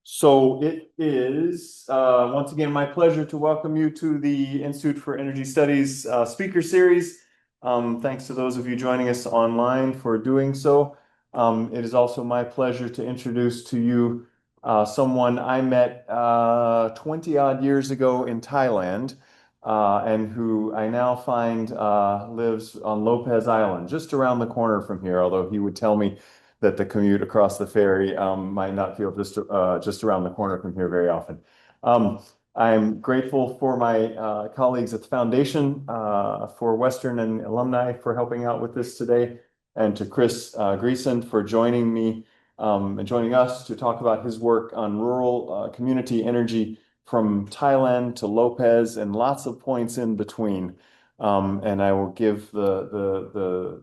So it is once again my pleasure to welcome you to the Institute for Energy Studies speaker series. Thanks to those of you joining us online for doing so. It is also my pleasure to introduce to you someone I met 20 odd years ago in Thailand, and who I now find lives on Lopez Island, just around the corner from here, although he would tell me that the commute across the ferry might not feel just around the corner from here very often. Um, I'm grateful for my colleagues at the Foundation for Western and alumni for helping out with this today, and to Chris Greacen for joining me and joining us to talk about his work on rural community energy from Thailand to Lopez and lots of points in between. And I will give the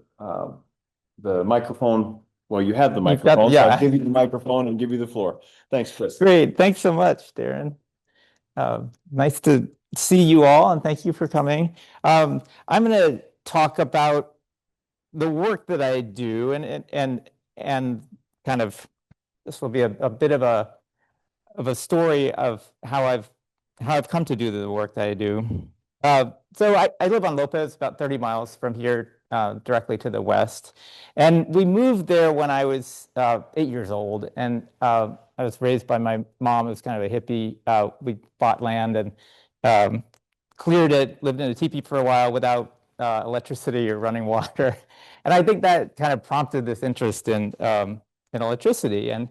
microphone. Well, you have the You've got, microphone, so I'll yeah, give you the microphone and give you the floor. Thanks, Chris. great. Thanks so much, Darren. Nice to see you all, and thank you for coming. I'm going to talk about the work that I do, and kind of this will be a bit of a story of how I've come to do the work that I do. So I live on Lopez, about 30 miles from here, directly to the west. And we moved there when I was 8 years old. And I was raised by my mom, who was kind of a hippie. We bought land and cleared it, lived in a teepee for a while without electricity or running water. And I think that kind of prompted this interest in electricity. And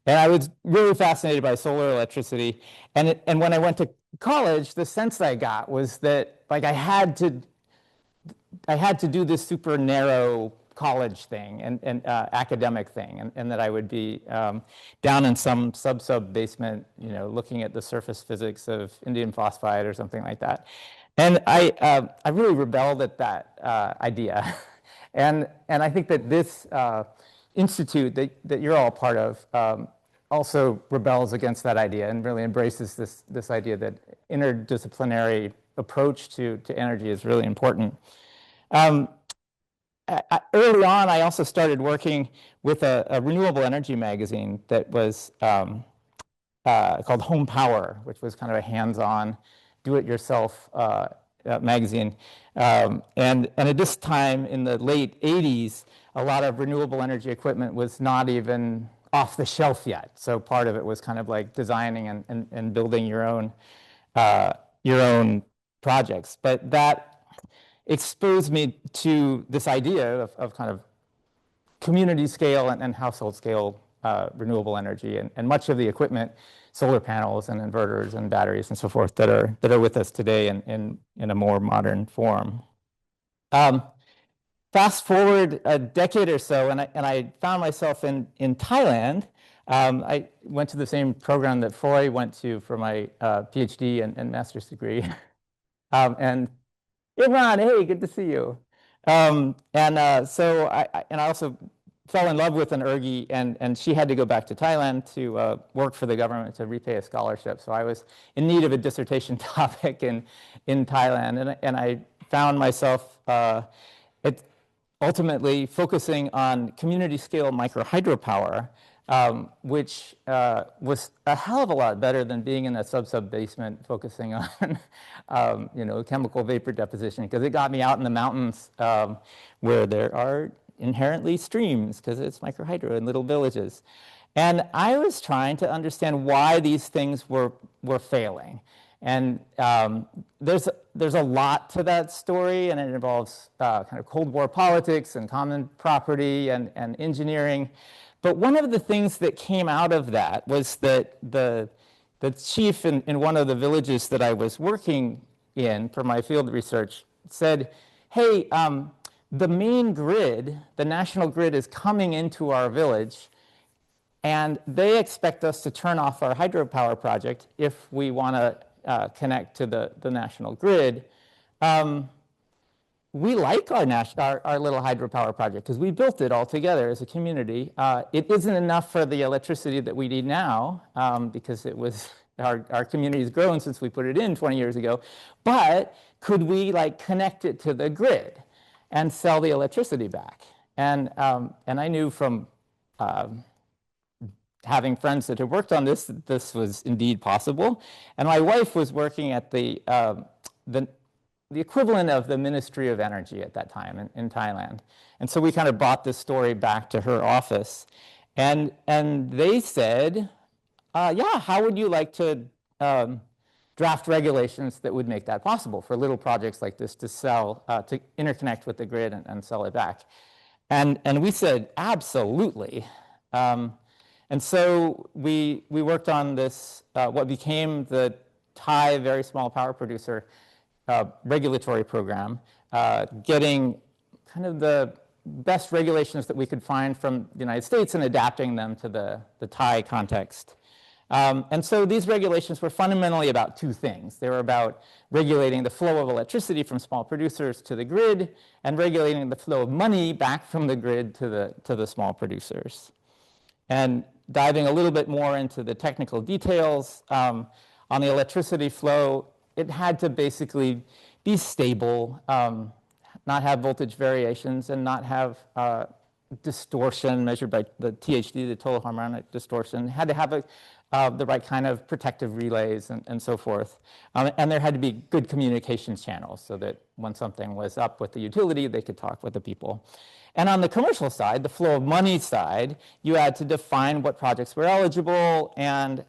I was really fascinated by solar electricity. And when I went to college, the sense I got was that like I had to do this super narrow college thing and academic thing, and that I would be down in some sub basement, looking at the surface physics of indium phosphide or something like that. And I really rebelled at that idea, and I think that this institute that you're all part of also rebels against that idea and really embraces this idea that interdisciplinary approach to energy is really important. Early on, I also started working with a renewable energy magazine that was called Home Power, which was kind of a hands-on, do-it-yourself magazine. And at this time, in the late 80s, a lot of renewable energy equipment was not even off the shelf yet. So part of it was kind of like designing and building your own projects. But that exposed me to this idea of kind of community scale and household scale renewable energy, and much of the equipment, solar panels and inverters and batteries and so forth, that are with us today in a more modern form. Fast forward a decade or so, and I found myself in Thailand. I went to the same program that Foy went to for my Ph.D. and master's degree. And Imran, hey, good to see you. So I also fell in love with an Urgi, and she had to go back to Thailand to work for the government to repay a scholarship. So I was in need of a dissertation topic in Thailand, and I found myself ultimately focusing on community scale micro hydropower, which was a hell of a lot better than being in a sub basement focusing on chemical vapor deposition, because it got me out in the mountains where there are inherently streams, because it's microhydro in little villages. And I was trying to understand why these things were failing. And there's a lot to that story, and it involves kind of Cold War politics and common property and engineering. But one of the things that came out of that was that the chief in one of the villages that I was working in for my field research said, hey, the main grid, the national grid, is coming into our village, and they expect us to turn off our hydropower project if we want to connect to the national grid. We like our little hydropower project because we built it all together as a community. It isn't enough for the electricity that we need now, because it was our community has grown since we put it in 20 years ago. But could we connect it to the grid and sell the electricity back? And I knew from kind having friends that had worked on this, that this was indeed possible. And my wife was working at the equivalent of the Ministry of Energy at that time in Thailand. And so we kind of brought this story back to her office. And they said, yeah, how would you like to draft regulations that would make that possible for little projects like this to sell, to interconnect with the grid and sell it back? And we said, absolutely. And so we worked on this, what became the Thai very small power producer regulatory program, getting kind of the best regulations that we could find from the United States and adapting them to the Thai context. And so these regulations were fundamentally about two things. They were about regulating the flow of electricity from small producers to the grid and regulating the flow of money back from the grid to the small producers. And diving a little bit more into the technical details, on the electricity flow, it had to basically be stable, not have voltage variations, and not have distortion measured by the Ph.D, the total harmonic distortion. It had to have the right kind of protective relays and so forth. And there had to be good communications channels so that when something was up with the utility, they could talk with the people. And on the commercial side, the flow of money side, you had to define what projects were eligible and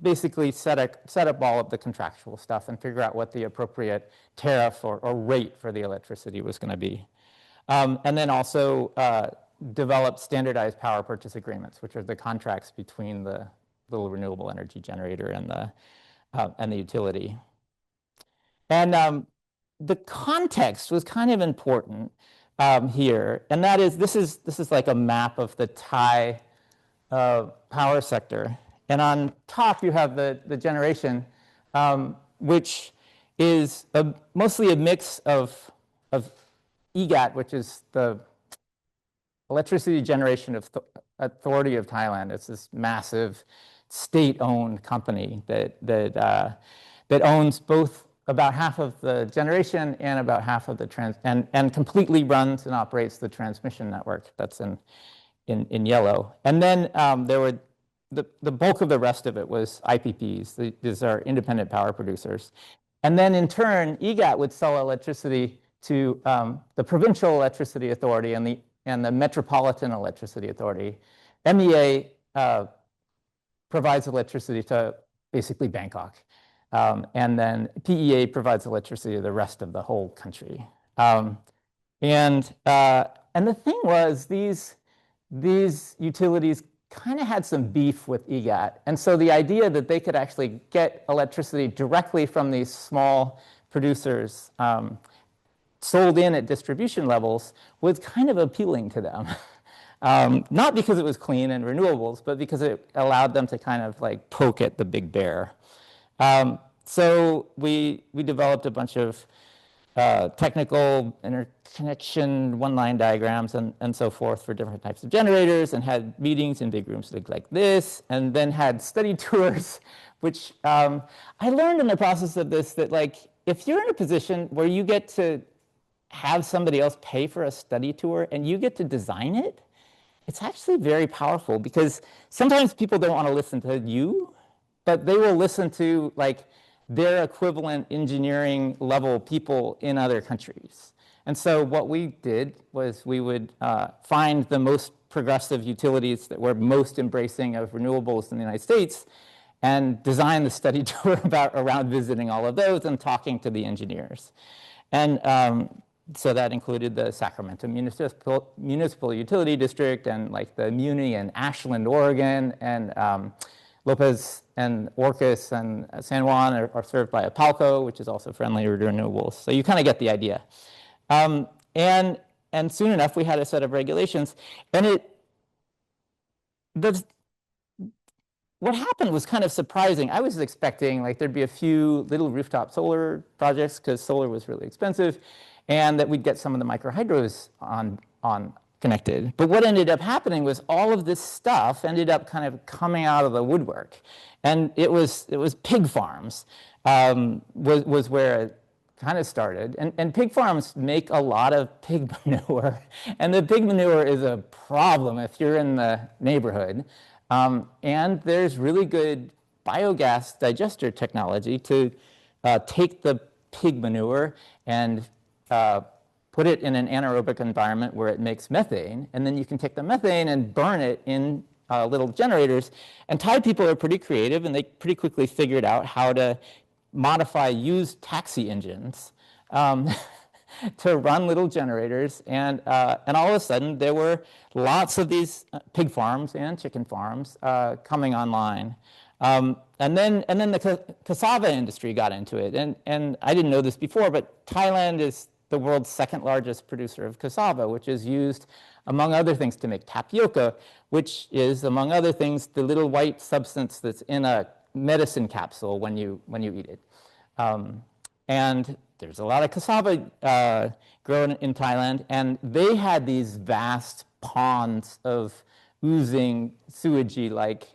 basically set up all of the contractual stuff and figure out what the appropriate tariff or rate for the electricity was going to be. And then also develop standardized power purchase agreements, which are the contracts between the little renewable energy generator and the utility. And the context was kind of important here, and that is this is like a map of the Thai power sector. And on top you have the generation, which is mostly a mix of EGAT, which is the Electricity Generation Authority of Thailand. It's this massive state-owned company that owns both about half of the generation and about half of the and completely runs and operates the transmission network. That's in yellow. And then there were the bulk of the rest of it was IPPs. These are independent power producers. And then in turn, EGAT would sell electricity to the Provincial Electricity Authority and the Metropolitan Electricity Authority. MEA provides electricity to basically Bangkok. And then PEA provides electricity to the rest of the whole country. And the thing was, these utilities kind of had some beef with EGAT. And so the idea that they could actually get electricity directly from these small producers sold in at distribution levels was kind of appealing to them. Not because it was clean and renewables, but because it allowed them to kind of like poke at the big bear. So we developed a bunch of technical interconnection one-line diagrams and so forth for different types of generators, and had meetings in big rooms like this, and then had study tours, which I learned in the process of this that, like, if you're in a position where you get to have somebody else pay for a study tour and you get to design it, it's actually very powerful, because sometimes people don't want to listen to you, but they will listen to like their equivalent engineering level people in other countries. And so what we did was we would find the most progressive utilities that were most embracing of renewables in the United States and design the study tour around visiting all of those and talking to the engineers. And so that included the Sacramento Municipal Utility District, and like the Muni in Ashland, Oregon, and Lopez and Orcas and San Juan are served by Apalco, which is also friendly to renewables. So you kind of get the idea. And soon enough, we had a set of regulations, and what happened was kind of surprising. I was expecting like there'd be a few little rooftop solar projects, because solar was really expensive, and that we'd get some of the microhydros on connected. But what ended up happening was all of this stuff ended up kind of coming out of the woodwork. And it was pig farms was where it kind of started. And pig farms make a lot of pig manure. And the pig manure is a problem if you're in the neighborhood. And there's really good biogas digester technology to take the pig manure and uh, put it in an anaerobic environment where it makes methane. And then you can take the methane and burn it in little generators. And Thai people are pretty creative, and they pretty quickly figured out how to modify used taxi engines um, to run little generators. And all of a sudden, there were lots of these pig farms and chicken farms coming online. And then the cassava industry got into it. And I didn't know this before, but Thailand is the world's second largest producer of cassava, which is used, among other things, to make tapioca, which is, among other things, the little white substance that's in a medicine capsule when you eat it. And there's a lot of cassava grown in Thailand, and they had these vast ponds of oozing sewagey like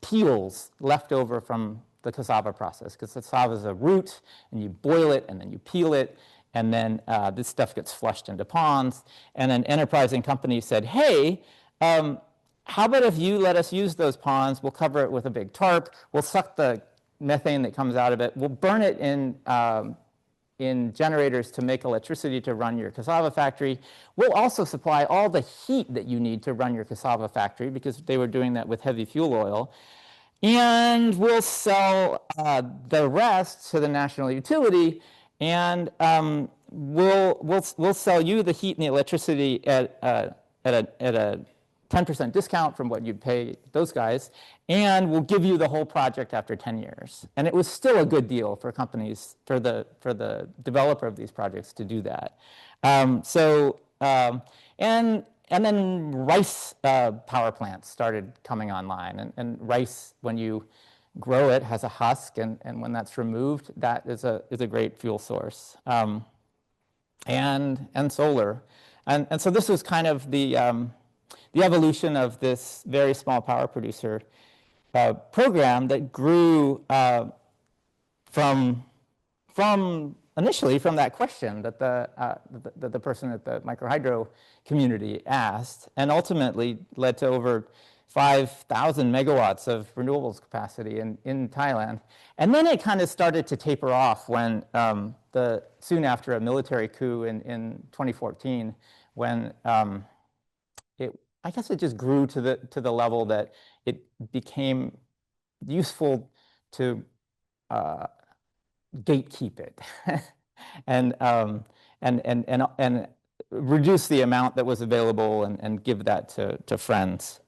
peels left over from the cassava process, because cassava is a root, and you boil it, and then you peel it, and then this stuff gets flushed into ponds. And an enterprising company said, hey, how about if you let us use those ponds? We'll cover it with a big tarp. We'll suck the methane that comes out of it. We'll burn it in generators to make electricity to run your cassava factory. We'll also supply all the heat that you need to run your cassava factory, because they were doing that with heavy fuel oil. And we'll sell the rest to the national utility, and we'll sell you the heat and the electricity at a 10% discount from what you'd pay those guys, and we'll give you the whole project after 10 years. And it was still a good deal for companies, for the developer of these projects to do that. And then rice power plants started coming online. And rice, when you grow it, has a husk, and when that's removed, that is a great fuel source. And solar. And so this was kind of the evolution of this very small power producer program that grew from initially from that question that the person at the microhydro community asked, and ultimately led to over 5,000 megawatts of renewables capacity in Thailand. And then it kind of started to taper off when soon after a military coup in 2014, when I guess it just grew to the level that it became useful to gatekeep it and reduce the amount that was available and give that to friends.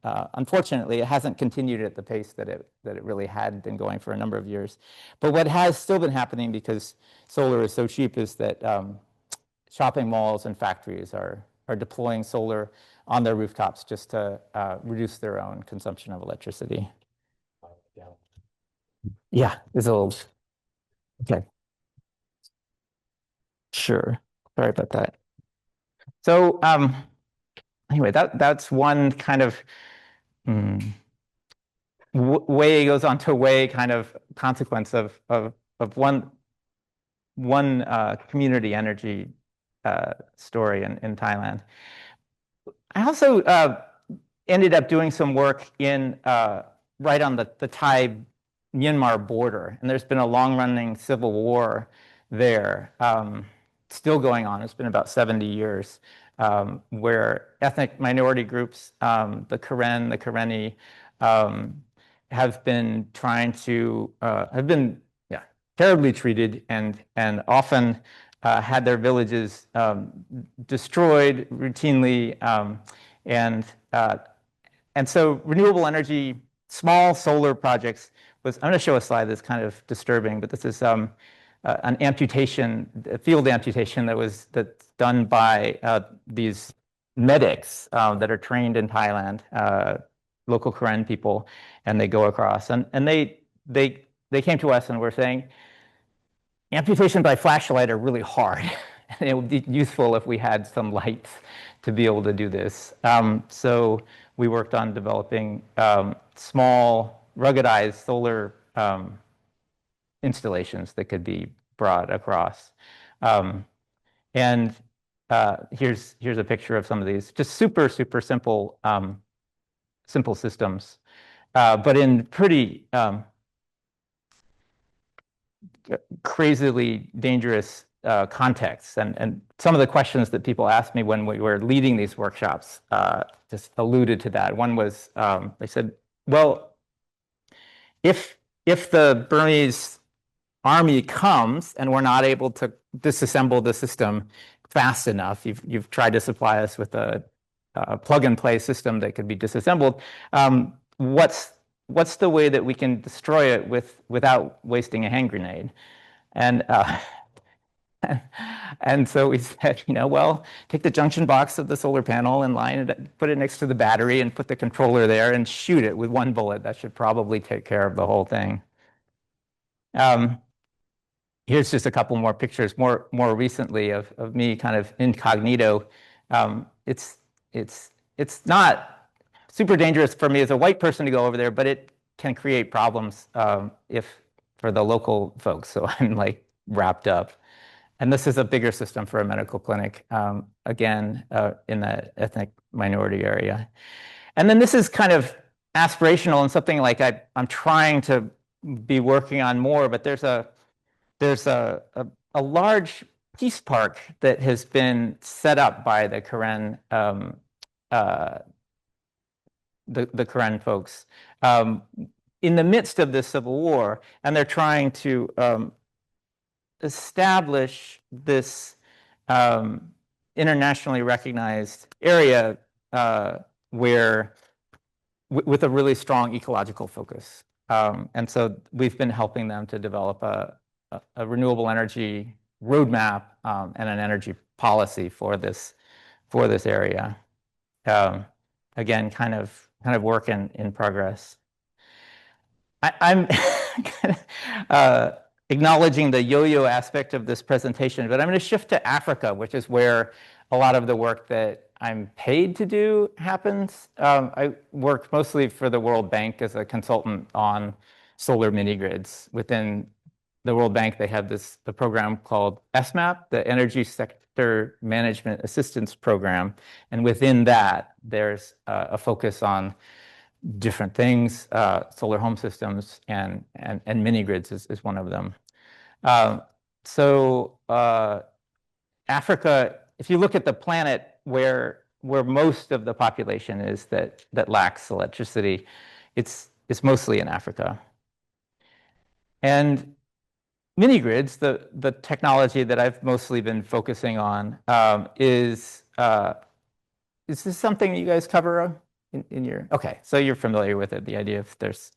Unfortunately, it hasn't continued at the pace that it really had been going for a number of years. But what has still been happening, because solar is so cheap, is that shopping malls and factories are deploying solar on their rooftops just to reduce their own consumption of electricity. Yeah, it's old. Okay. Sure. Sorry about that. So anyway, that's one kind of way goes on to way kind of consequence of one community energy story in Thailand. I also ended up doing some work in right on the Thai-Myanmar border, and there's been a long-running civil war there, still going on. It's been about 70 years, where ethnic minority groups, the Karen, the Karenni, have been trying to have been terribly treated and often had their villages destroyed routinely, and so renewable energy, small solar projects was. I'm going to show a slide that's kind of disturbing, but this is an amputation, a field amputation that's done by these medics that are trained in Thailand, local Karen people, and they go across, and they came to us and were saying, amputation by flashlight are really hard. And it would be useful if we had some lights to be able to do this. So we worked on developing small, ruggedized solar installations that could be brought across. Here's a picture of some of these, just super, super simple simple systems, but in pretty crazily dangerous contexts. And some of the questions that people asked me when we were leading these workshops just alluded to that. One was, they said, well, if the Burmese army comes and we're not able to disassemble the system fast enough, you've tried to supply us with a plug-and-play system that could be disassembled, what's the way that we can destroy it without wasting a hand grenade? And and so we said, well, take the junction box of the solar panel and line it, put it next to the battery and put the controller there and shoot it with one bullet. That should probably take care of the whole thing. Here's just a couple more pictures, more recently of me kind of incognito. It's not super dangerous for me as a white person to go over there, but it can create problems for the local folks. So I'm like wrapped up. And this is a bigger system for a medical clinic, again, in the ethnic minority area. And then this is kind of aspirational and something like I'm trying to be working on more, but there's a large peace park that has been set up by the Karen the Karen folks in the midst of this civil war, and they're trying to establish this internationally recognized area where with a really strong ecological focus. And so we've been helping them to develop a renewable energy roadmap and an energy policy for this area. Again, kind of work in progress. I'm kind of, acknowledging the yo-yo aspect of this presentation, but I'm going to shift to Africa, which is where a lot of the work that I'm paid to do happens. I work mostly for the World Bank as a consultant on solar mini-grids. Within the World Bank, they have the program called SMAP, the Energy Sector Management Assistance Program. And within that, there's a focus on different things. Solar home systems and mini-grids is one of them. Africa, if you look at the planet where most of the population is that lacks electricity, it's mostly in Africa. And mini-grids, the technology that I've mostly been focusing on, is this something you guys cover in your, okay, so you're familiar with it, the idea of there's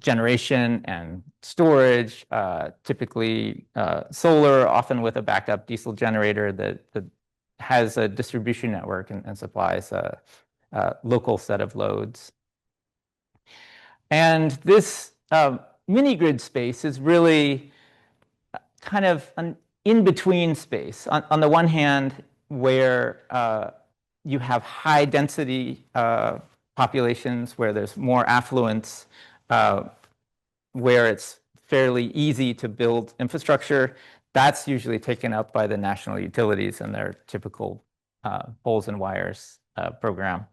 generation and storage, typically solar, often with a backup diesel generator that has a distribution network and supplies a local set of loads. And this mini-grid space is really kind of an in-between space. On the one hand, where you have high density populations where there's more affluence, where it's fairly easy to build infrastructure, that's usually taken up by the national utilities and their typical poles and wires program.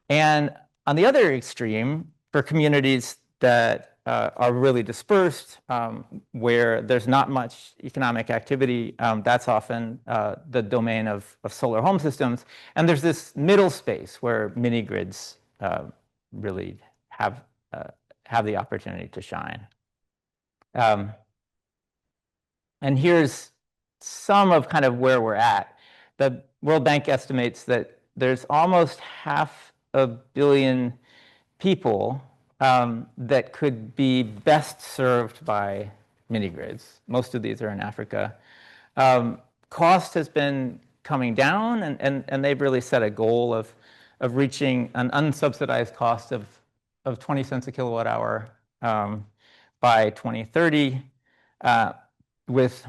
And on the other extreme, for communities that are really dispersed, where there's not much economic activity, that's often the domain of solar home systems. And there's this middle space where mini-grids really have the opportunity to shine. And here's some of kind of where we're at. The World Bank estimates that there's almost 500 million people that could be best served by mini-grids. Most of these are in Africa. Cost has been coming down, and they've really set a goal of reaching an unsubsidized cost of 20 cents a kilowatt hour by 2030, with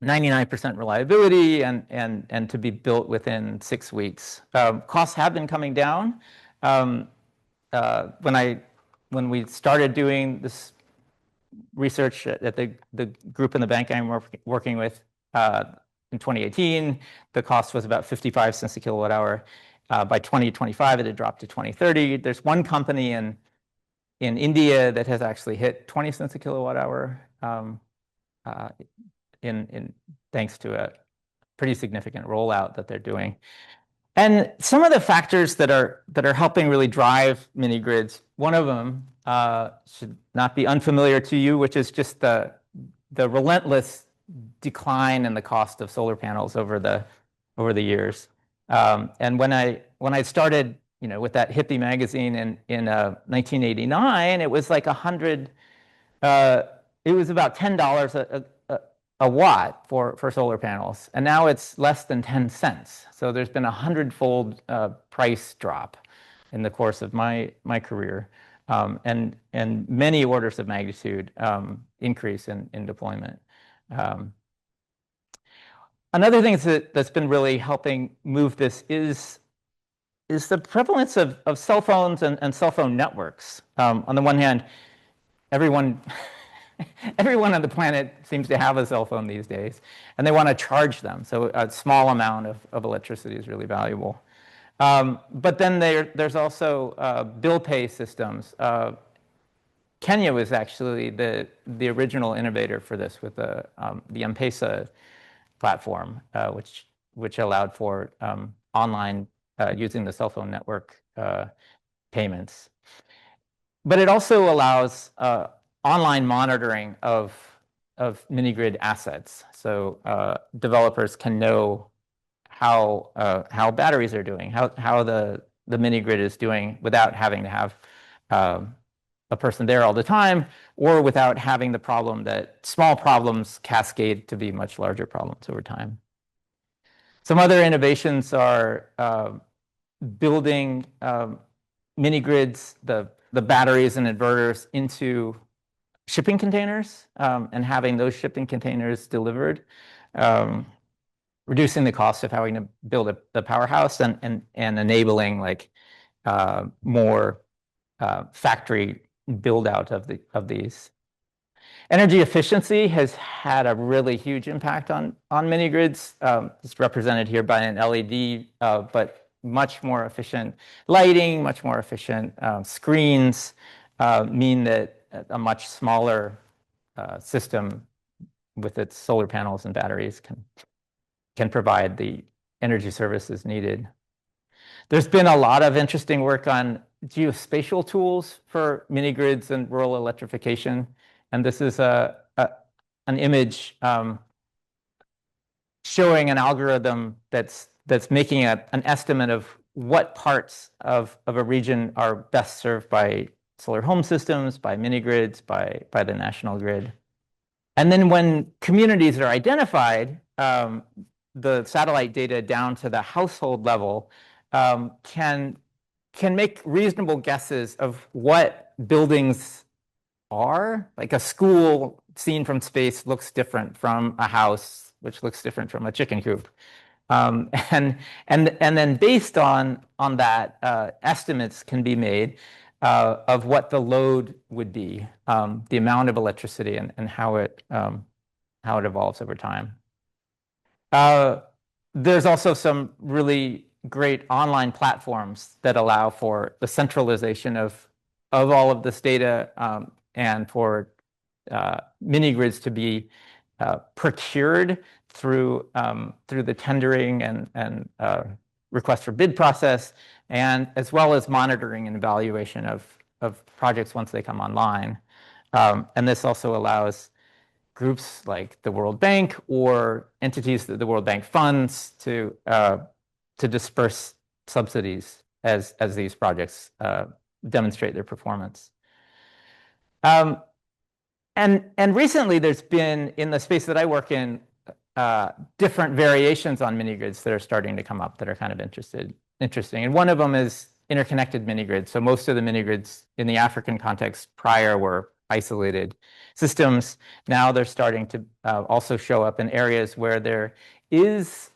99% reliability and to be built within 6 weeks. Costs have been coming down. When we started doing this research at the group in the bank I'm working with in 2018, the cost was about 55 cents a kilowatt hour. By 2025, it had dropped to 2030. There's one company in India that has actually hit 20 cents a kilowatt hour uh, thanks to a pretty significant rollout that they're doing. And some of the factors that are helping really drive mini grids, one of them should not be unfamiliar to you, which is just the relentless decline in the cost of solar panels over the years. And when I started, with that hippie magazine in 1989, it was like 100. It was about $10 a watt for solar panels, and now it's less than 10 cents. So there's been a 100-fold price drop in the course of my career, and many orders of magnitude increase in deployment. Another thing that's been really helping move this is the prevalence of cell phones and cell phone networks. On the one hand, everyone on the planet seems to have a cell phone these days, and they want to charge them. So a small amount of electricity is really valuable. But then there's also bill pay systems. Kenya was actually the original innovator for this with the M-Pesa platform, which allowed for online using the cell phone network payments. But it also allows online monitoring of mini-grid assets. So developers can know how batteries are doing, how the mini-grid is doing without having to have a person there all the time, or without having the problem that small problems cascade to be much larger problems over time. Some other innovations are building mini-grids, the batteries and inverters into shipping containers, and having those shipping containers delivered, reducing the cost of having to build a powerhouse and enabling more factory build out of these. Energy efficiency has had a really huge impact on mini grids. It's represented here by an LED, but much more efficient lighting, much more efficient screens mean that a much smaller system with its solar panels and batteries can provide the energy services needed. There's been a lot of interesting work on geospatial tools for mini grids and rural electrification. And this is an image showing an algorithm that's making an estimate of what parts of a region are best served by solar home systems, by mini grids, by the national grid. And then when communities are identified, the satellite data down to the household level can make reasonable guesses of what buildings are. Like a school seen from space looks different from a house, which looks different from a chicken coop. And then based on that, estimates can be made of what the load would be, the amount of electricity, and how it evolves over time. There's also some really great online platforms that allow for the centralization of all of this data, and for mini grids to be procured through the tendering and request for bid process, and as well as monitoring and evaluation of projects once they come online. And this also allows groups like the World Bank or entities that the World Bank funds to disperse subsidies as these projects demonstrate their performance. And recently there's been, in the space that I work in, different variations on mini grids that are starting to come up that are kind of interesting. And one of them is interconnected mini grids. So most of the mini grids in the African context prior were isolated systems. Now they're starting to also show up in areas where there is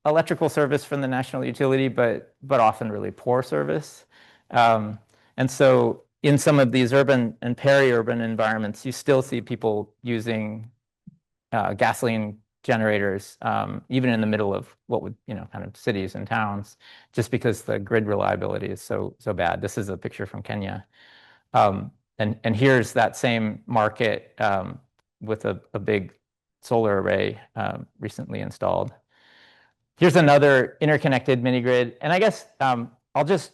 electrical service from the national utility, but often really poor service. And so in some of these urban and peri-urban environments, you still see people using gasoline generators, even in the middle of what would, kind of cities and towns, just because the grid reliability is so bad. This is a picture from Kenya. And here's that same market with a big solar array recently installed. Here's another interconnected mini grid. And I guess I'll just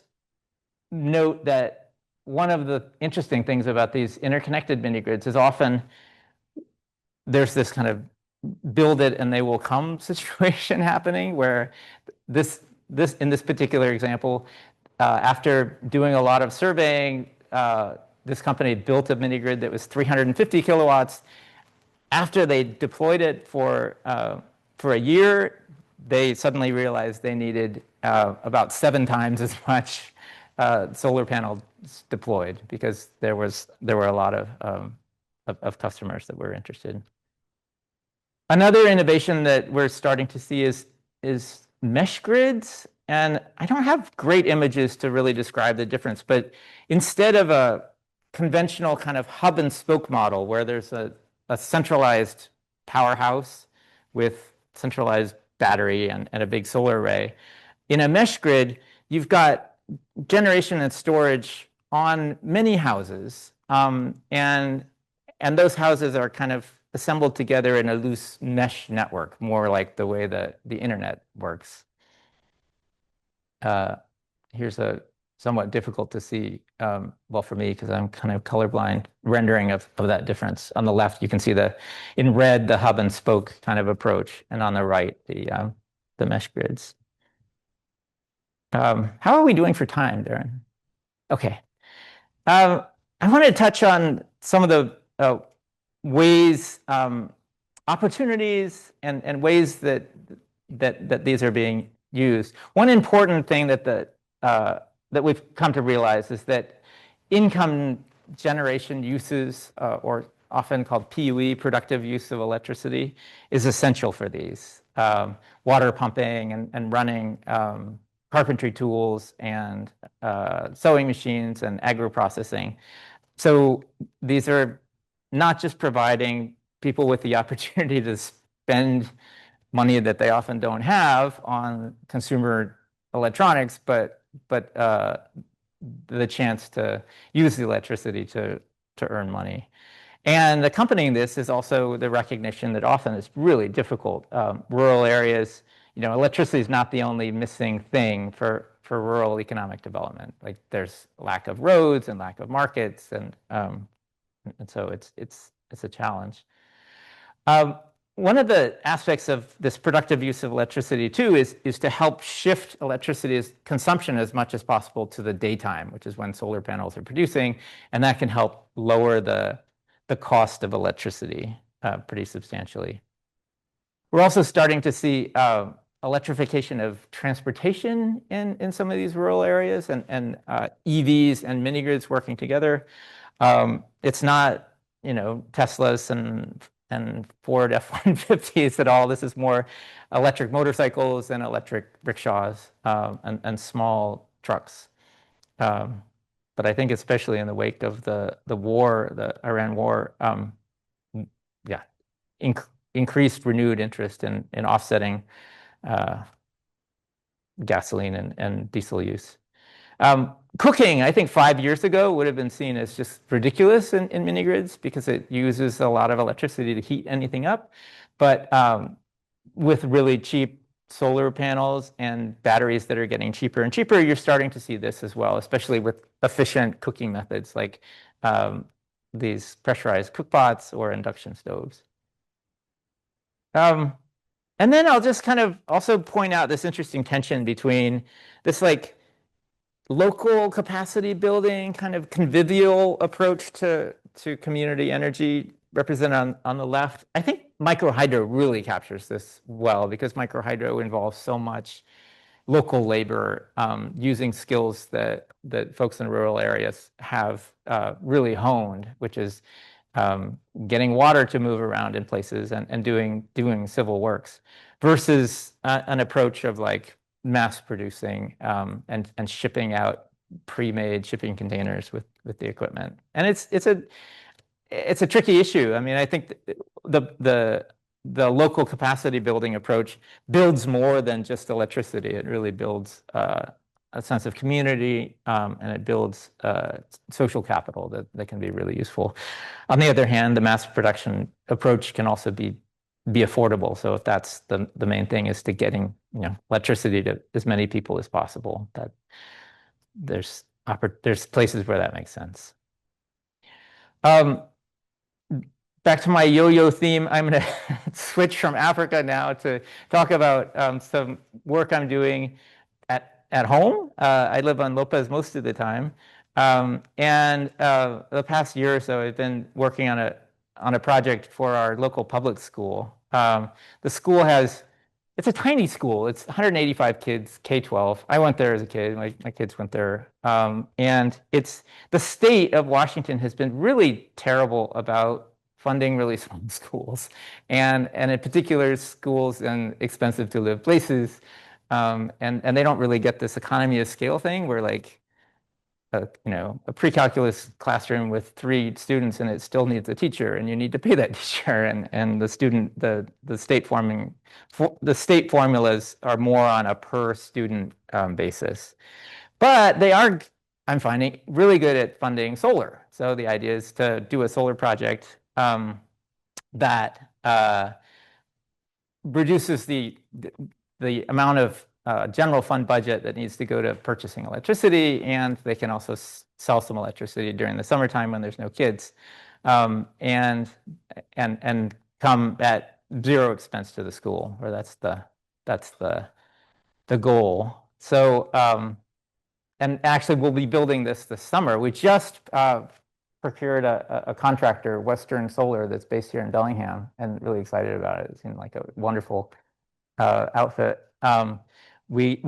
note that one of the interesting things about these interconnected mini grids is often there's this kind of build it and they will come situation happening where in this particular example, after doing a lot of surveying, this company built a mini grid that was 350 kilowatts. After they deployed it for a year, they suddenly realized they needed about 7 times as much solar panels deployed because there were a lot of customers that were interested. Another innovation that we're starting to see is mesh grids. And I don't have great images to really describe the difference, but instead of a conventional kind of hub and spoke model where there's a centralized powerhouse with centralized battery and a big solar array, in a mesh grid, you've got generation and storage on many houses. And those houses are kind of assembled together in a loose mesh network, more like the way that the internet works. Here's a somewhat difficult to see, well, for me, because I'm kind of colorblind, rendering of that difference. On the left, you can see in red, the hub and spoke kind of approach, and on the right, the mesh grids. How are we doing for time, Darren? Okay. I want to touch on some of the ways, opportunities, and ways that these are being used. One important thing that we've come to realize is that income generation uses, or often called PUE, productive use of electricity, is essential for these. Water pumping and running carpentry tools and sewing machines and agro-processing. So these are not just providing people with the opportunity to spend money that they often don't have on consumer electronics, but the chance to use the electricity to earn money. And accompanying this is also the recognition that often it's really difficult. Rural areas, electricity is not the only missing thing for rural economic development. Like there's lack of roads and lack of markets, and so it's a challenge. One of the aspects of this productive use of electricity too is to help shift electricity consumption as much as possible to the daytime, which is when solar panels are producing, and that can help lower the cost of electricity pretty substantially. We're also starting to see electrification of transportation in some of these rural areas, and EVs and mini grids working together. It's not, Teslas and Ford F-150s at all. This is more electric motorcycles and electric rickshaws and small trucks. But I think especially in the wake of the war, the Iran war, increased renewed interest in offsetting gasoline and diesel use. Cooking, I think 5 years ago would have been seen as just ridiculous in mini grids because it uses a lot of electricity to heat anything up. But with really cheap solar panels and batteries that are getting cheaper and cheaper, you're starting to see this as well, especially with efficient cooking methods like these pressurized cookpots or induction stoves. And then I'll just kind of also point out this interesting tension between this local capacity building, kind of convivial approach to community energy represented on the left. I think microhydro really captures this well because microhydro involves so much local labor using skills that folks in rural areas have really honed, which is getting water to move around in places and doing civil works versus an approach of mass producing and shipping out pre-made shipping containers with the equipment. And it's a tricky issue. I mean, I think the the local capacity building approach builds more than just electricity. It really builds a sense of community, and it builds social capital that can be really useful. On the other hand, the mass production approach can also be affordable. So if that's the main thing, is to getting electricity to as many people as possible, that there's places where that makes sense. Back to my yo-yo theme, I'm going to switch from Africa now to talk about some work I'm doing at home. I live on Lopez most of the time. And the past year or so, I've been working on a project for our local public school. The school it's a tiny school. It's 185 kids, K-12. I went there as a kid. My kids went there. And the state of Washington has been really terrible about funding really small schools, and in particular schools in expensive to live places. And they don't really get this economy of scale thing where like a pre-calculus classroom with 3 students and it still needs a teacher, and you need to pay that teacher, and the state formulas are more on a per student basis. But they are, I'm finding, really good at funding solar. So the idea is to do a solar project that reduces the amount of general fund budget that needs to go to purchasing electricity, and they can also sell some electricity during the summertime when there's no kids, and come at 0 expense to the school, or that's the goal. So and actually we'll be building this summer. We just procured a contractor, Western Solar, that's based here in Bellingham, and really excited about it. It seemed like a wonderful outfit. We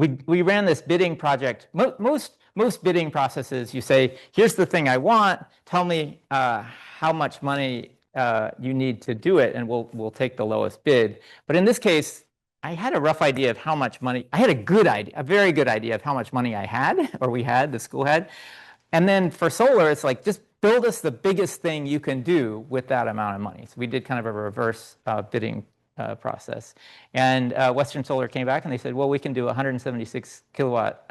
ran this bidding project. Most bidding processes, you say, here's the thing I want, tell me how much money you need to do it, and we'll take the lowest bid. But in this case, I had a rough idea of how much money, I had a very good idea of how much money I had, or the school had. And then for solar, it's like, just build us the biggest thing you can do with that amount of money. So we did kind of a reverse bidding process. And Western Solar came back and they said, well, we can do a 176 kilowatt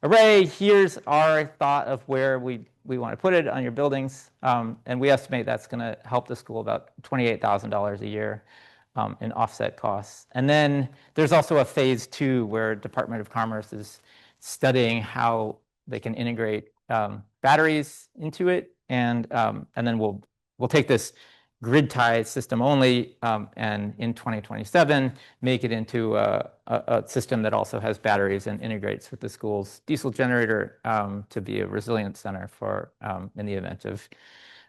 array. Here's our thought of where we want to put it on your buildings. And we estimate that's going to help the school about $28,000 a year in offset costs. And then there's also a phase 2 where Department of Commerce is studying how they can integrate batteries into it. And then we'll take this grid tie system only, and in 2027 make it into a system that also has batteries and integrates with the school's diesel generator to be a resilient center for in the event of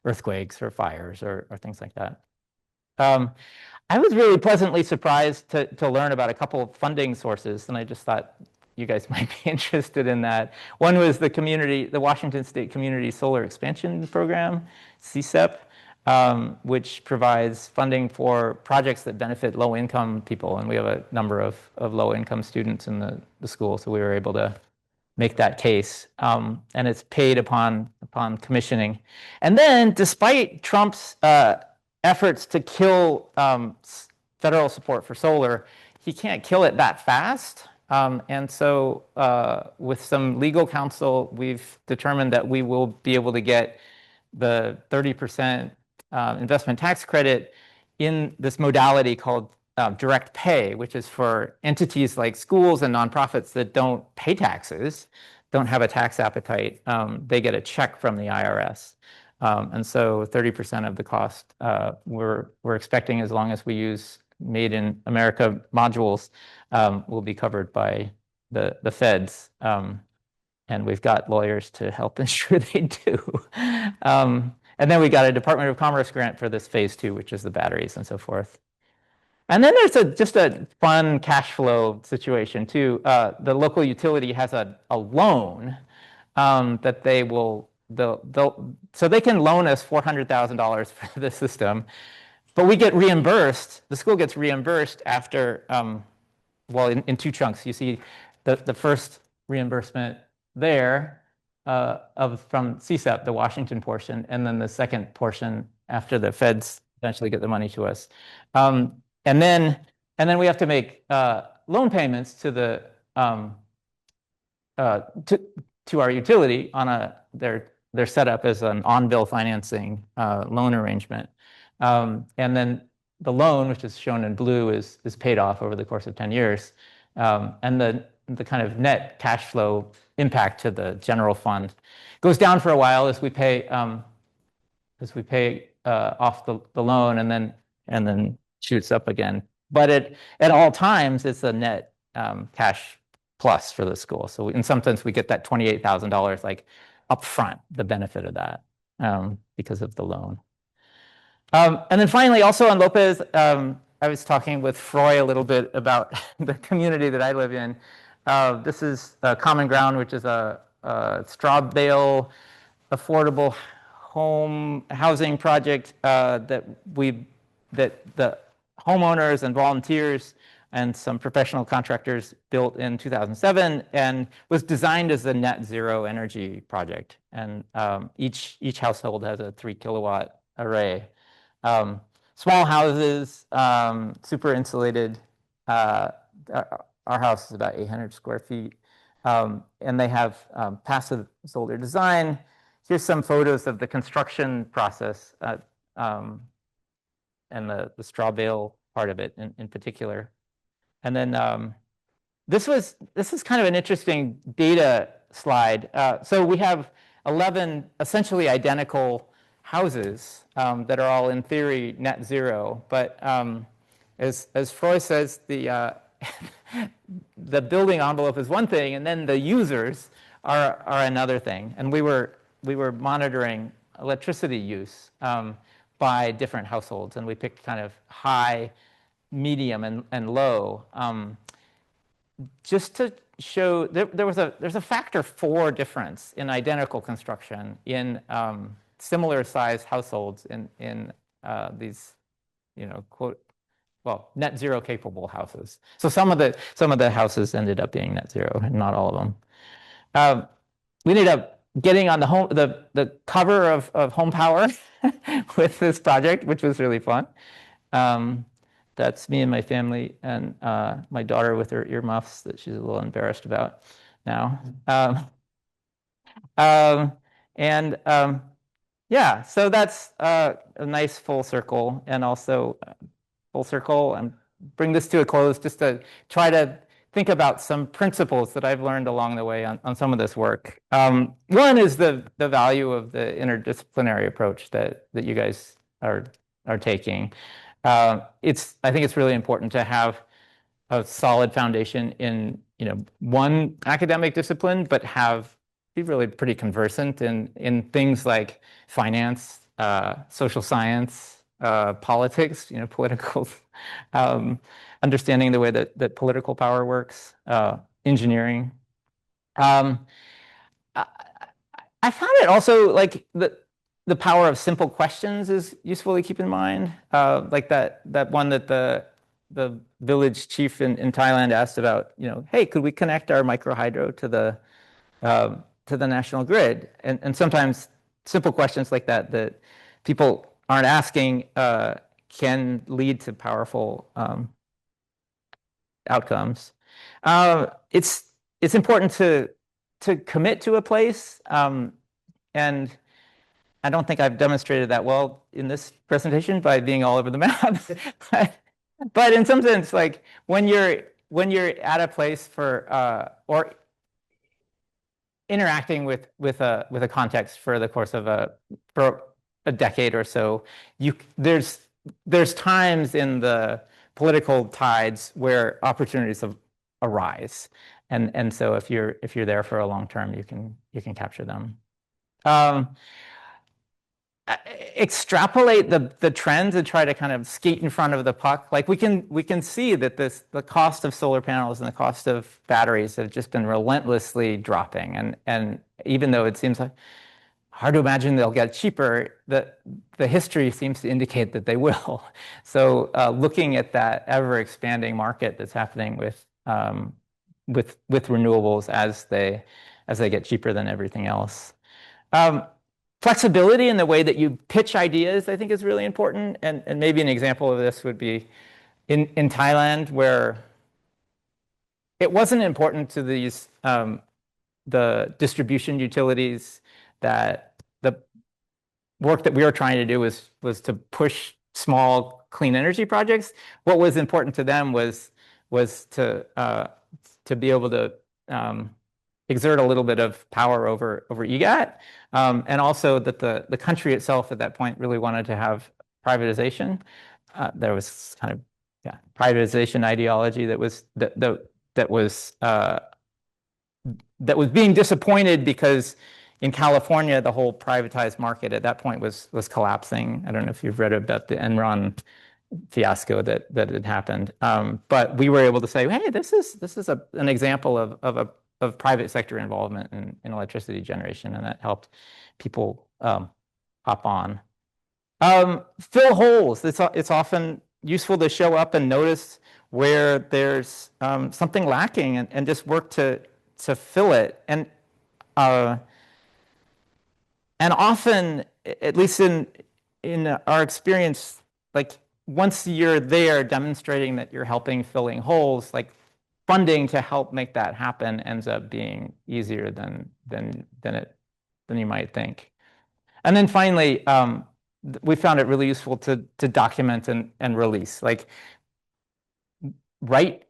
earthquakes or fires or things like that. I was really pleasantly surprised to learn about a couple of funding sources, and I just thought you guys might be interested in that. One was the Washington State Community Solar Expansion Program, CSEP, which provides funding for projects that benefit low-income people. And we have a number of low-income students in the school, so we were able to make that case. And it's paid upon commissioning. And then, despite Trump's efforts to kill federal support for solar, he can't kill it that fast. And so with some legal counsel, we've determined that we will be able to get the 30% investment tax credit in this modality called direct pay, which is for entities like schools and nonprofits that don't pay taxes, don't have a tax appetite. They get a check from the IRS. And so 30% of the cost we're expecting, as long as we use Made in America modules, will be covered by the feds. And we've got lawyers to help ensure they do. And then we got a Department of Commerce grant for this phase 2, which is the batteries and so forth. And then there's just a fun cash flow situation too. The local utility has a loan that so they can loan us $400,000 for the system, but we get reimbursed. The school gets reimbursed after, well, in 2 chunks. You see the first reimbursement there from CSEP, the Washington portion, and then the second portion after the feds eventually get the money to us. Um, and then and then we have to make loan payments to the uh, to to our utility on their setup as an on-bill financing loan arrangement. And then the loan, which is shown in blue, is paid off over the course of 10 years. And the kind of net cash flow impact to the general fund goes down for a while as we pay off the loan, and then shoots up again. But at all times, it's a net cash plus for the school. So in some sense, we get that $28,000 like upfront, the benefit of that because of the loan. And then finally, also on Lopez, I was talking with Froy a little bit about the community that I live in. This is Common Ground, which is a straw bale affordable home housing project that the homeowners and volunteers and some professional contractors built in 2007, and was designed as a net zero energy project. And each household has a 3-kilowatt array. Small houses, super insulated. Our house is about 800 square feet. And they have passive solar design. Here's some photos of the construction process and the straw bale part of it in particular. And then this is kind of an interesting data slide. So we have 11 essentially identical houses that are all in theory net zero. But as Freud says, the the building envelope is one thing, and then the users are another thing. And we were monitoring electricity use by different households, and we picked kind of high, medium, and low, just to show there's a factor 4 difference in identical construction in similar sized households in these, quote, well, net zero capable houses. So some of the houses ended up being net zero, and not all of them. We ended up getting on the cover of Home Power with this project, which was really fun. That's me and my family, and my daughter with her earmuffs that she's a little embarrassed about now. Yeah, so that's a nice full circle, and also full circle, and bring this to a close just to try to think about some principles that I've learned along the way on some of this work. One is the value of the interdisciplinary approach that you guys are taking. I think it's really important to have a solid foundation in one academic discipline, but be really pretty conversant in things like finance, social science, politics, political, understanding the way that political power works, engineering. I found it also like the power of simple questions is useful to keep in mind. Like that one that the village chief in Thailand asked about, hey, could we connect our microhydro to the national grid? And sometimes simple questions like that people aren't asking can lead to powerful outcomes. It's important to commit to a place, and I don't think I've demonstrated that well in this presentation by being all over the map. But in some sense, like when you're at a place for or interacting with a context for the course of for a decade or so, there's times in the political tides where opportunities arise, and so if you're there for a long term, you can capture them. Extrapolate the trends and try to kind of skate in front of the puck. Like we can see that the cost of solar panels and the cost of batteries have just been relentlessly dropping, and even though it seems like hard to imagine they'll get cheaper, the history seems to indicate that they will. So looking at that ever expanding market that's happening with renewables as they get cheaper than everything else. flexibility in the way that you pitch ideas, I think, is really important. And maybe an example of this would be in Thailand, where it wasn't important to these the distribution utilities that the work that we were trying to do was to push small clean energy projects. What was important to them was to be able to exert a little bit of power over EGAT, and also that the country itself at that point really wanted to have privatization. There was kind of privatization ideology that was being disappointed because in California the whole privatized market at that point was collapsing. I don't know if you've read about the Enron fiasco that had happened, but we were able to say, hey, this is an example of private sector involvement in electricity generation, and that helped people hop on. Fill holes. It's often useful to show up and notice where there's something lacking and just work to fill it. And often, at least in our experience, like once you're there demonstrating that you're helping filling holes, like funding to help make that happen ends up being easier than you might think. And then finally, we found it really useful to document and release, like write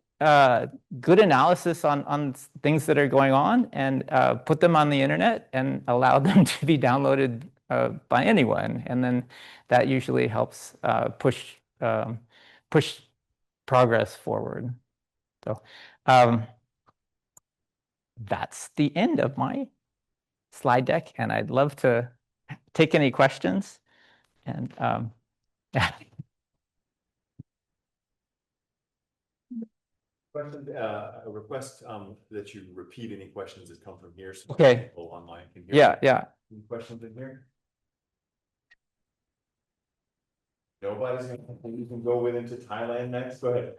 good analysis on things that are going on and put them on the internet and allow them to be downloaded by anyone. And then that usually helps push progress forward. So that's the end of my slide deck, and I'd love to take any questions. And Question, a request that you repeat any questions that come from here, so okay. people online can hear. Yeah. Any questions in here? Nobody's gonna. You can go into Thailand next. Go ahead.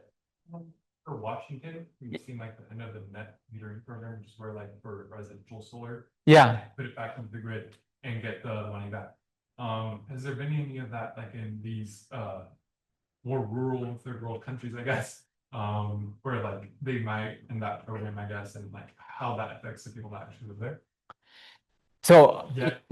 For Washington, we've seen like the end of the net metering program, which is where like for residential solar, put it back into the grid and get the money back. Has there been any of that like in these more rural third world countries, I guess, where like they might in that program, I guess, and like how that affects the people that actually live there? So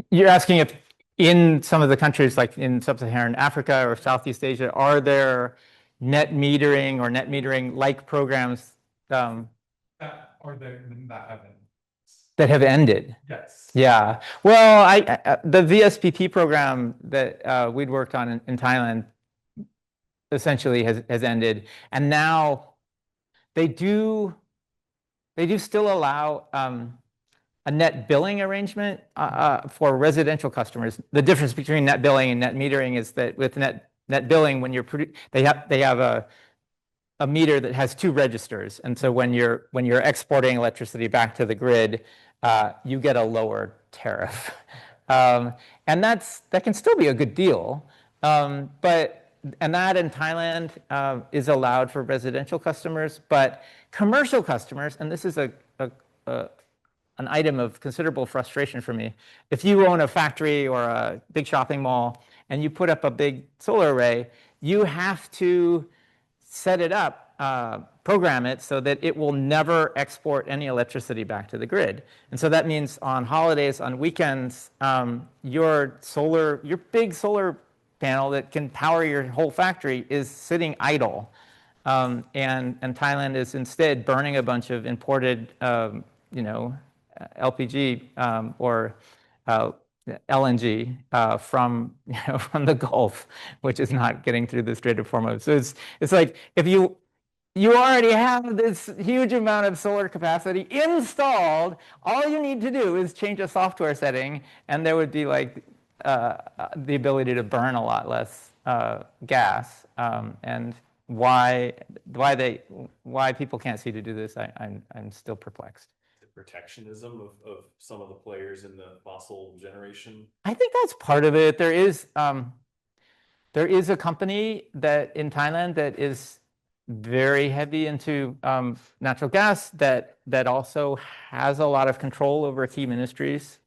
you're asking if in some of the countries like in sub-Saharan Africa or Southeast Asia, are there net metering or net metering like programs that are there that have ended? Yes. Yeah. Well, the VSPP program that we'd worked on in Thailand essentially has ended, and now they do still allow a net billing arrangement for residential customers. The difference between net billing and net metering is that with net billing, when you're they have a meter that has two registers, and so when you're exporting electricity back to the grid, you get a lower tariff, and that can still be a good deal, and that in Thailand is allowed for residential customers, but commercial customers, and this is an item of considerable frustration for me. If you own a factory or a big shopping mall and you put up a big solar array, you have to set it up, program it so that it will never export any electricity back to the grid. And so that means on holidays, on weekends, your big solar panel that can power your whole factory is sitting idle. And Thailand is instead burning a bunch of imported, LPG or LNG from the Gulf, which is not getting through the Strait of Hormuz. So it's like if you already have this huge amount of solar capacity installed, all you need to do is change a software setting, and there would be like the ability to burn a lot less gas. And why people can't see to do this, I'm still perplexed. Protectionism of some of the players in the fossil generation? I think that's part of it. There is a company that in Thailand that is very heavy into natural gas that also has a lot of control over key ministries.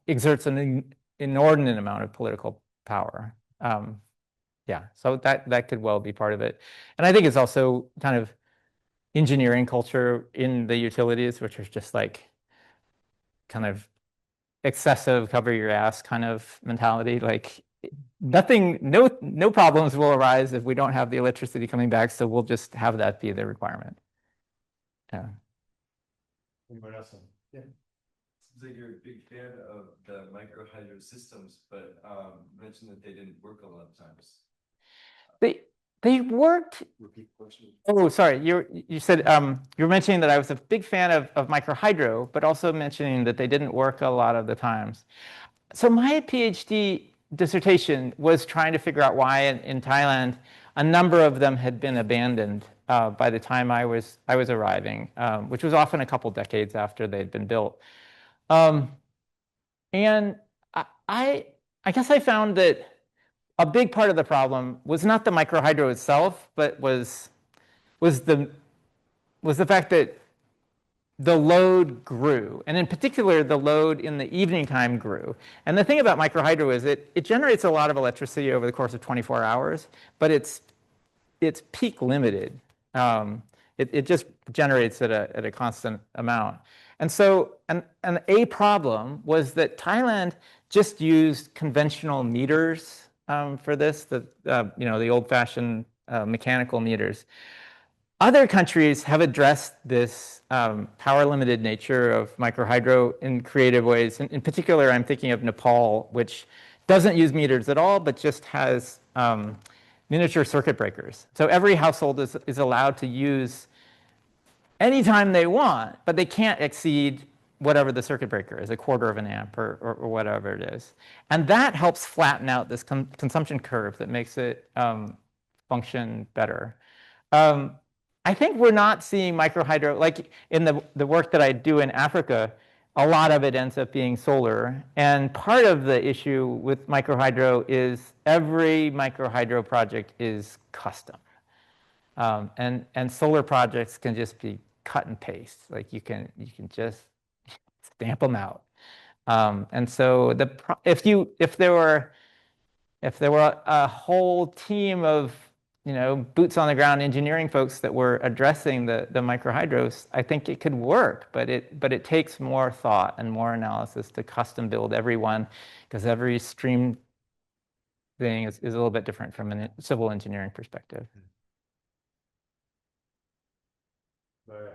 exerts an inordinate amount of political power. Yeah, so that could well be part of it. And I think it's also kind of engineering culture in the utilities, which is just like kind of excessive cover your ass kind of mentality. Like no problems will arise if we don't have the electricity coming back, so we'll just have that be the requirement. Yeah. Anyone else? Yeah. Seems like you're a big fan of the micro hydro systems, but mentioned that they didn't work a lot of times. They worked. Repeat the question. Oh, sorry. You said you were mentioning that I was a big fan of micro hydro, but also mentioning that they didn't work a lot of the times. So my PhD dissertation was trying to figure out why in Thailand a number of them had been abandoned by the time I was arriving, which was often a couple decades after they'd been built. And I guess I found that a big part of the problem was not the microhydro itself, but was the fact that the load grew, and in particular, the load in the evening time grew. And the thing about microhydro is it generates a lot of electricity over the course of 24 hours, but it's peak limited. It just generates at a constant amount. And so, and a problem was that Thailand just used conventional meters for this, the old-fashioned mechanical meters. Other countries have addressed this power-limited nature of microhydro in creative ways. In particular, I'm thinking of Nepal, which doesn't use meters at all, but just has miniature circuit breakers. So every household is allowed to use anytime they want, but they can't exceed whatever the circuit breaker is, 1/4 of an amp or whatever it is. And that helps flatten out this consumption curve that makes it function better. I think we're not seeing microhydro, like in the work that I do in Africa, a lot of it ends up being solar. And part of the issue with microhydro is every microhydro project is custom. And solar projects can just be cut and paste. Like you can just stamp them out. And so if there were a whole team of boots on the ground engineering folks that were addressing the microhydros, I think it could work, but it takes more thought and more analysis to custom build every one, because every stream thing is a little bit different from a civil engineering perspective. I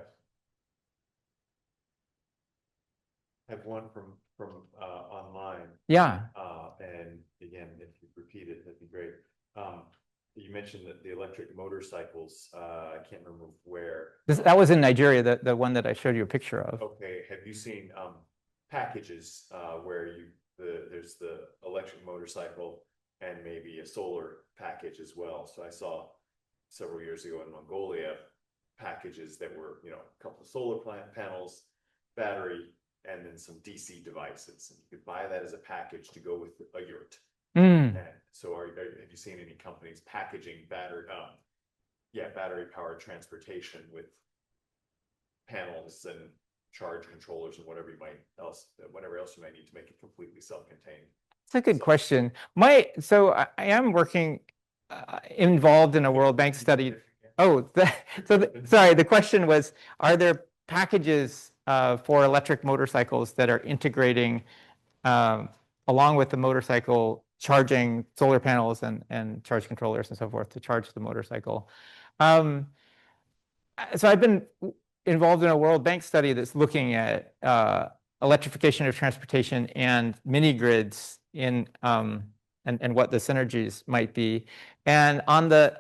have one from online. Yeah. And again, if you repeat it, that'd be great. You mentioned that the electric motorcycles, I can't remember where. That was in Nigeria, the one that I showed you a picture of. Okay, have you seen packages where there's the electric motorcycle and maybe a solar package as well? So I saw several years ago in Mongolia packages that were, a couple of solar panels, battery, and then some DC devices. And you could buy that as a package to go with a yurt. And so have you seen any companies packaging battery powered transportation with panels and charge controllers and whatever else you might need to make it completely self-contained? That's a good question. So I am working involved in a World Bank study. Oh, sorry. The question was, are there packages for electric motorcycles that are integrating along with the motorcycle, charging solar panels and charge controllers and so forth to charge the motorcycle? So I've been involved in a World Bank study that's looking at electrification of transportation and mini grids and what the synergies might be. And on the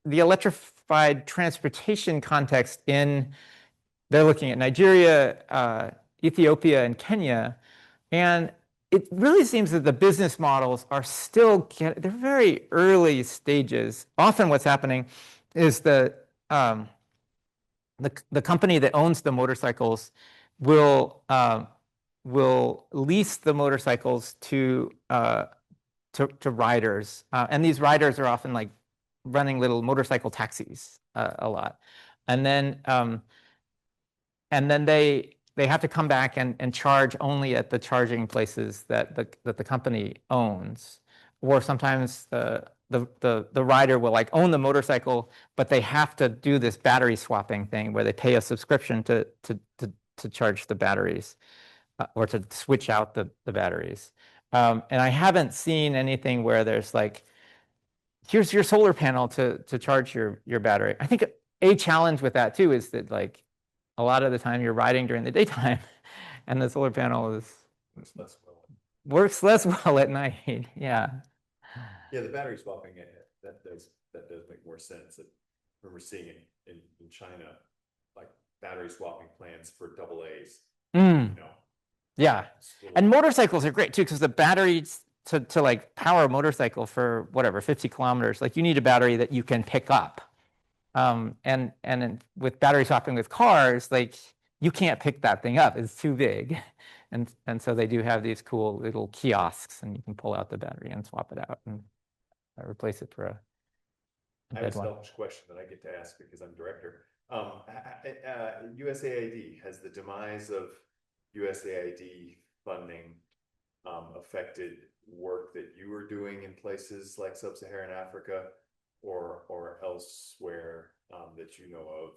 electrified transportation context, they're looking at Nigeria, Ethiopia, and Kenya. And it really seems that the business models are they're very early stages. Often what's happening is the company that owns the motorcycles will lease the motorcycles to riders. And these riders are often like running little motorcycle taxis a lot. And then they they have to come back and charge only at the charging places that the company owns. Or sometimes the rider will like own the motorcycle, but they have to do this battery swapping thing where they pay a subscription to charge the batteries or to switch out the batteries. And I haven't seen anything where there's like, here's your solar panel to charge your battery. I think a challenge with that too is that like a lot of the time you're riding during the daytime and the solar panel works less well at night. Yeah. Yeah, the battery swapping, that does make more sense. I remember seeing it in China, like battery swapping plans for AA's. Yeah. And motorcycles are great too, because the batteries to like power a motorcycle for whatever, 50 kilometers, like you need a battery that you can pick up. And with battery swapping with cars, like you can't pick that thing up, it's too big. And so they do have these cool little kiosks and you can pull out the battery and swap it out and replace it for a I have a selfish question that I get to ask because I'm director. USAID, has the demise of USAID funding affected work that you were doing in places like sub-Saharan Africa or elsewhere that you know of?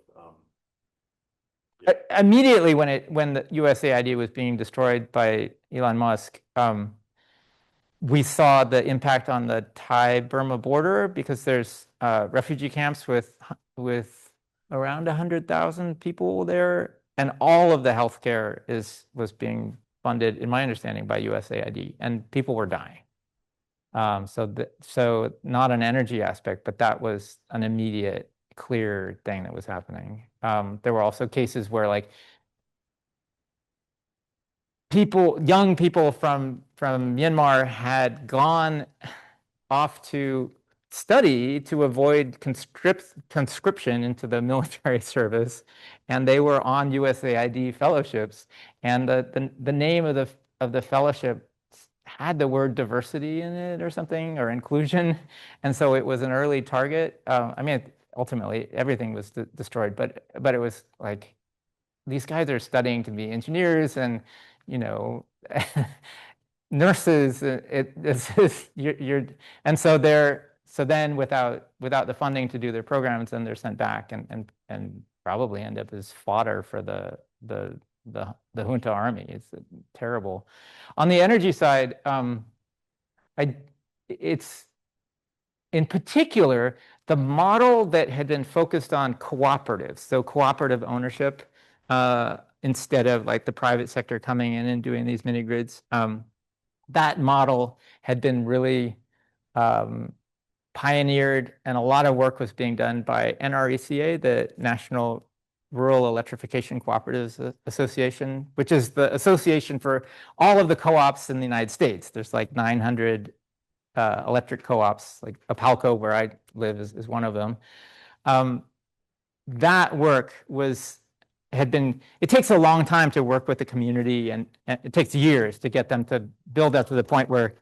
Yeah. Immediately when the USAID was being destroyed by Elon Musk, we saw the impact on the Thai-Burma border because there's refugee camps with around 100,000 people there, and all of the healthcare was being funded, in my understanding, by USAID, and people were dying. So not an energy aspect, but that was an immediate, clear thing that was happening. There were also cases where like young people from Myanmar had gone off to study to avoid conscription into the military service, and they were on USAID fellowships, and the name of the fellowship had the word diversity in it or something, or inclusion, and so it was an early target. I mean, ultimately everything was destroyed, but it was like these guys are studying to be engineers and nurses. And so then without the funding to do their programs, then they're sent back and probably end up as fodder for the junta army. It's terrible. On the energy side, it's in particular the model that had been focused on cooperatives, so cooperative ownership, instead of like the private sector coming in and doing these mini grids. That model had been really pioneered, and a lot of work was being done by NRECA, the National Rural Electrification Cooperatives Association, which is the association for all of the co-ops in the United States. There's like 900 electric co-ops, like Apalco, where I live, is one of them. That work it takes a long time to work with the community, and it takes years to get them to build up to the point where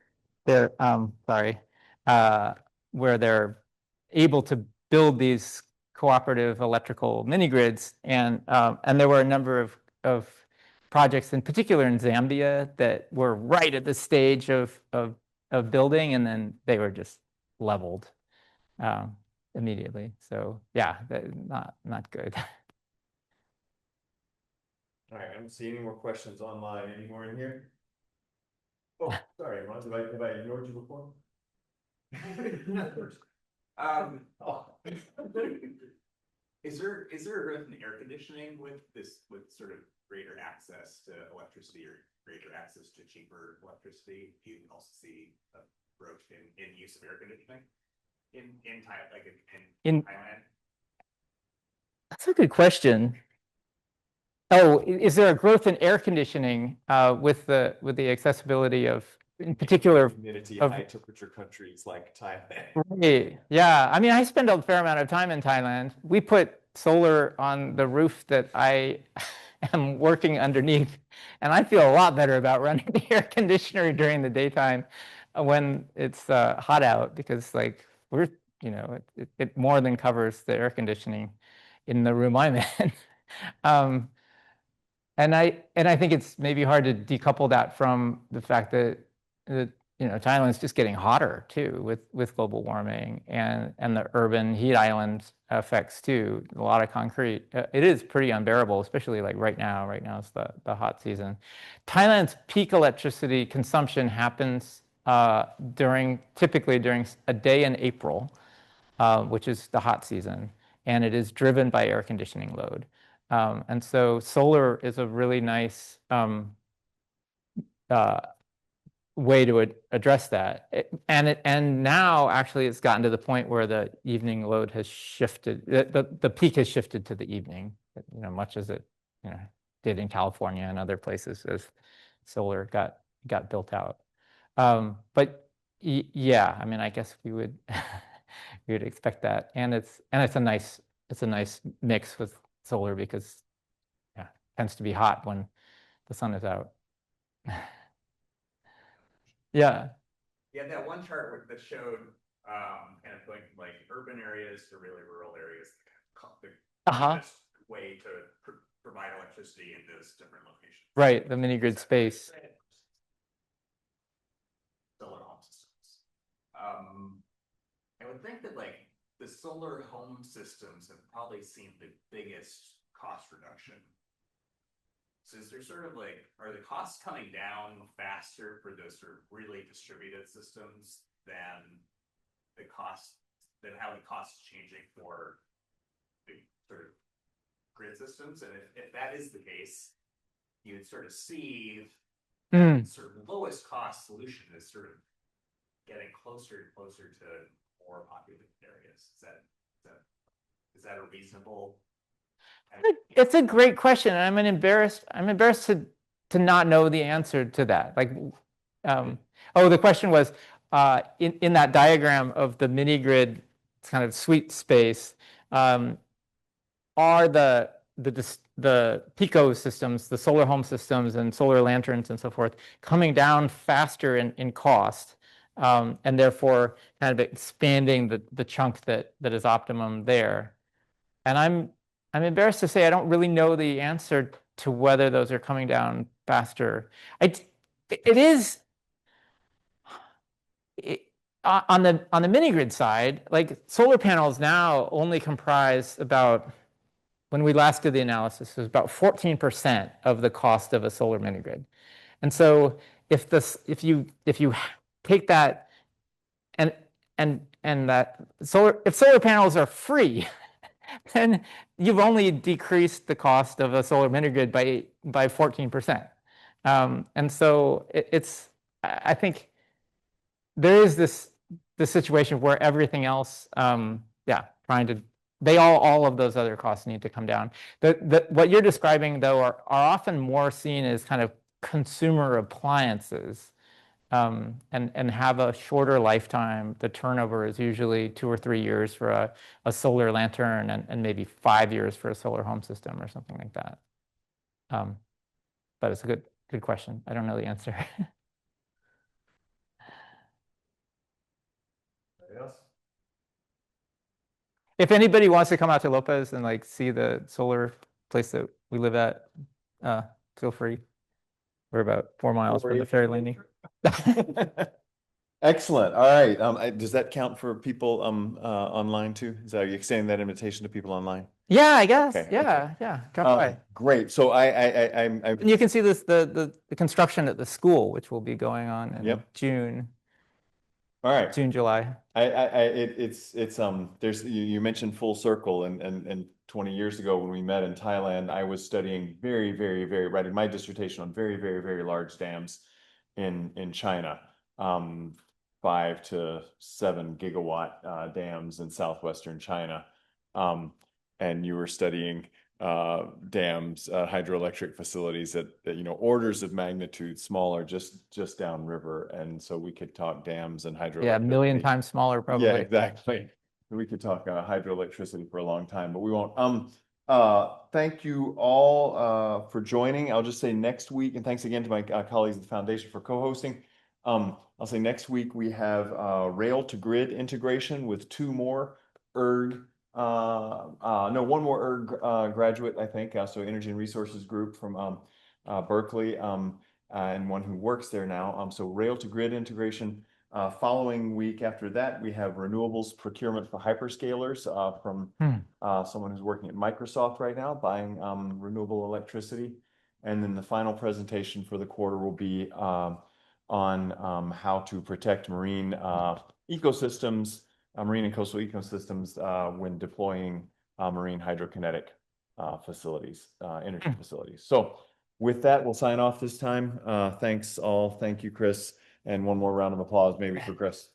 they're where they're able to build these cooperative electrical mini grids, and there were a number of projects, in particular in Zambia, that were right at the stage of building, and then they were just leveled immediately. So yeah, not good. All right, I don't see any more questions online. Any more in here? Oh, sorry, Ron, have I ignored you before? Oh. Is there a growth in air conditioning with sort of greater access to electricity or greater access to cheaper electricity? Do you also see a growth in use of air conditioning in Thailand? That's a good question. Oh, is there a growth in air conditioning with the accessibility of, in particular, humidity, high temperature countries like Thailand? Right. Yeah, I mean, I spend a fair amount of time in Thailand. We put solar on the roof that I am working underneath, and I feel a lot better about running the air conditioner during the daytime when it's hot out, because like it more than covers the air conditioning in the room I'm in. I think it's maybe hard to decouple that from the fact that Thailand's just getting hotter too with global warming and the urban heat island effects too. A lot of concrete. It is pretty unbearable, especially like right now. Right now is the hot season. Thailand's peak electricity consumption happens typically during a day in April, which is the hot season, and it is driven by air conditioning load. And so solar is a really nice way to address that. And now actually it's gotten to the point where the evening load has shifted, the peak has shifted to the evening, much as it did in California and other places as solar got built out. But yeah, I mean, I guess we would we would expect that. And it's a nice mix with solar because it tends to be hot when the sun is out. Yeah. Yeah, that one chart that showed kind of going from like urban areas to really rural areas, the best way to provide electricity in those different locations. Right, the mini grid space. Solar home systems. I would think that like the solar home systems have probably seen the biggest cost reduction. So is there sort of like, are the costs coming down faster for those sort of really distributed systems than how the cost is changing for the sort of grid systems? And if that is the case, you would sort of see sort of lowest cost solution is sort of getting closer and closer to more populated areas. Is that a reasonable? It's a great question, and I'm embarrassed to not know the answer to that. Like, the question was in that diagram of the mini grid kind of sweet space, are the Pico systems, the solar home systems, and solar lanterns and so forth coming down faster in cost, and therefore kind of expanding the chunk that is optimum there. And I'm embarrassed to say I don't really know the answer to whether those are coming down faster. On the mini grid side, like solar panels now only comprise about, when we last did the analysis, it was about 14% of the cost of a solar mini grid. And so if you take that and that if solar panels are free, then you've only decreased the cost of a solar mini grid by 14%. And so I think there is this situation where everything else, all of those other costs need to come down. What you're describing, though, are often more seen as kind of consumer appliances, and have a shorter lifetime. The turnover is usually 2 or 3 years for a solar lantern and maybe 5 years for a solar home system or something like that. But it's a good question. I don't know the answer. Else? If anybody wants to come out to Lopez and like see the solar place that we live at, feel free. We're about 4 miles from the ferry landing. Excellent. All right. Does that count for people online too? Are you extending that invitation to people online? Yeah, I guess. Okay, Yeah. Come by. Great. So And you can see this the construction at the school, which will be going on in June. All right. June, July. There's you mentioned full circle, and 20 years ago when we met in Thailand, I was studying writing my dissertation on very large dams in China, 5 to 7 gigawatt dams in southwestern China, and you were studying dams, hydroelectric facilities that orders of magnitude smaller, just downriver, and so we could talk dams and hydroelectricity. Yeah, a million times smaller, probably. Yeah, exactly. We could talk hydroelectricity for a long time, but we won't. Thank you all for joining. I'll just say next week, and thanks again to my colleagues at the Foundation for co-hosting. I'll say next week we have rail to grid integration with 2 more ERG No, one more graduate, I think. So Energy and Resources Group from Berkeley, and one who works there now. So rail to grid integration. Following week after that, we have renewables procurement for hyperscalers from someone who's working at Microsoft right now, buying renewable electricity. And then the final presentation for the quarter will be on how to protect marine ecosystems, marine and coastal ecosystems when deploying marine hydrokinetic facilities, energy facilities. So with that, we'll sign off this time. Thanks all. Thank you, Chris. And one more round of applause maybe for Chris.